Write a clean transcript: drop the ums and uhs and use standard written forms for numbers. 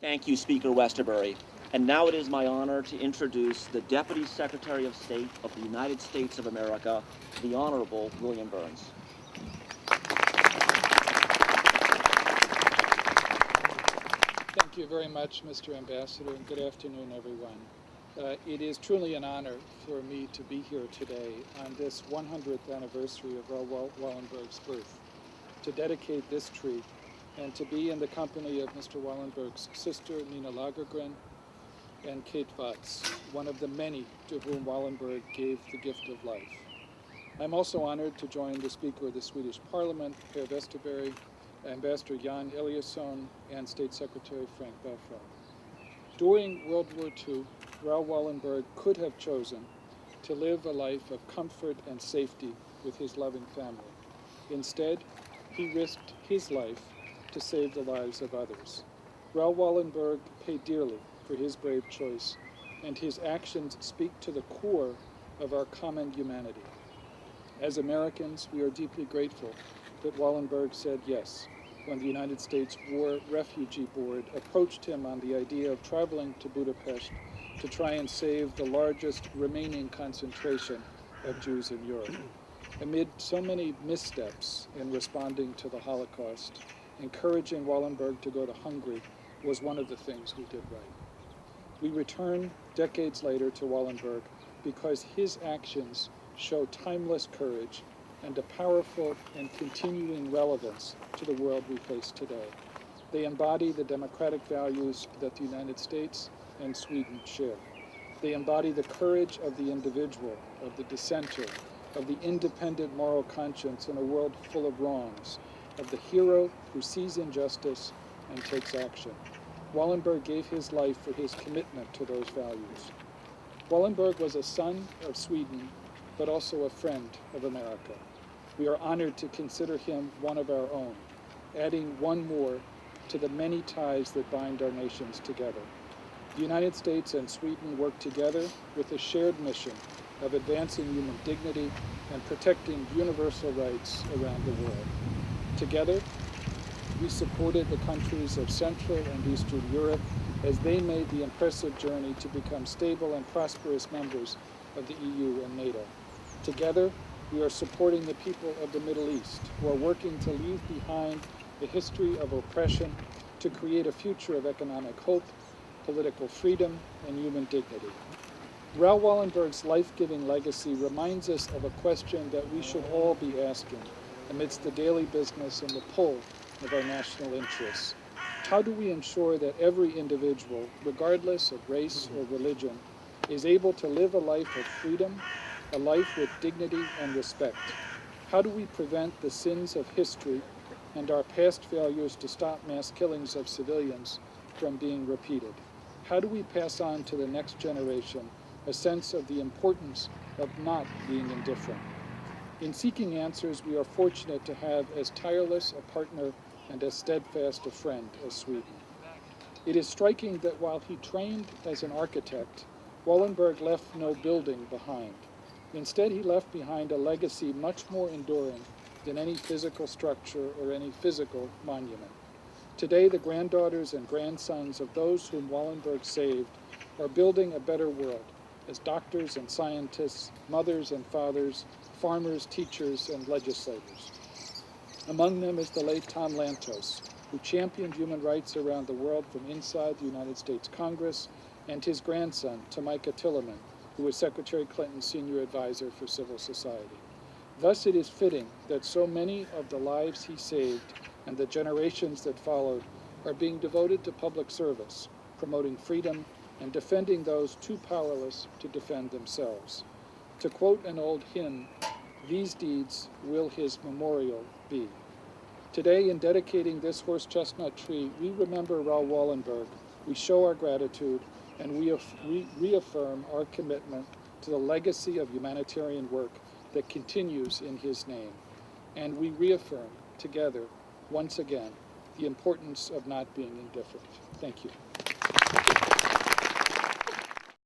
Thank you, Speaker Westerberg. And now it is my honor to introduce the Deputy Secretary of State of the United States of America, the Honorable William Burns. Thank you very much, Mr. Ambassador, and good afternoon, everyone. It is truly an honor for me to be here today on this 100th anniversary of Raoul Wallenberg's birth, to dedicate this tree and to be in the company of Mr. Wallenberg's sister, Nina Lagergren, and Kate Wacz, one of the many to whom Wallenberg gave the gift of life. I'm also honored to join the Speaker of the Swedish Parliament Per Westerberg, Ambassador Jan Eliasson, and State Secretary Frank Belfrage. During World War II, Raoul Wallenberg could have chosen to live a life of comfort and safety with his loving family. Instead, he risked his life to save the lives of others. Raoul Wallenberg paid dearly for his brave choice, and his actions speak to the core of our common humanity. As Americans, we are deeply grateful that Wallenberg said yes when the United States War Refugee Board approached him on the idea of traveling to Budapest to try and save the largest remaining concentration of Jews in Europe. Amid so many missteps in responding to the Holocaust, encouraging Wallenberg to go to Hungary was one of the things we did right. We return decades later to Wallenberg because his actions show timeless courage and a powerful and continuing relevance to the world we face today. They embody the democratic values that the United States and Sweden share. They embody the courage of the individual, of the dissenter, of the independent moral conscience in a world full of wrongs, of the hero who sees injustice and takes action. Wallenberg gave his life for his commitment to those values. Wallenberg was a son of Sweden, but also a friend of America. We are honored to consider him one of our own, adding one more to the many ties that bind our nations together. The United States and Sweden work together with a shared mission of advancing human dignity and protecting universal rights around the world. Together, we supported the countries of Central and Eastern Europe as they made the impressive journey to become stable and prosperous members of the EU and NATO. Together, we are supporting the people of the Middle East who are working to leave behind a history of oppression to create a future of economic hope, political freedom, and human dignity. Raoul Wallenberg's life-giving legacy reminds us of a question that we should all be asking amidst the daily business and the pull of our national interests. How do we ensure that every individual, regardless of race or religion, is able to live a life of freedom, a life with dignity and respect? How do we prevent the sins of history and our past failures to stop mass killings of civilians from being repeated? How do we pass on to the next generation a sense of the importance of not being indifferent? In seeking answers, we are fortunate to have as tireless a partner and as steadfast a friend as Sweden. It is striking that while he trained as an architect, Wallenberg left no building behind. Instead, he left behind a legacy much more enduring than any physical structure or any physical monument. Today, the granddaughters and grandsons of those whom Wallenberg saved are building a better world as doctors and scientists, mothers and fathers, farmers, teachers, and legislators. Among them is the late Tom Lantos, who championed human rights around the world from inside the United States Congress, and his grandson, Tamika Tillerman, who was Secretary Clinton's senior advisor for civil society. Thus, it is fitting that so many of the lives he saved and the generations that followed are being devoted to public service, promoting freedom and defending those too powerless to defend themselves. To quote an old hymn, "These deeds will his memorial be." Today, in dedicating this horse chestnut tree, we remember Raoul Wallenberg, we show our gratitude, and we reaffirm our commitment to the legacy of humanitarian work that continues in his name. And we reaffirm together, once again, the importance of not being indifferent. Thank you.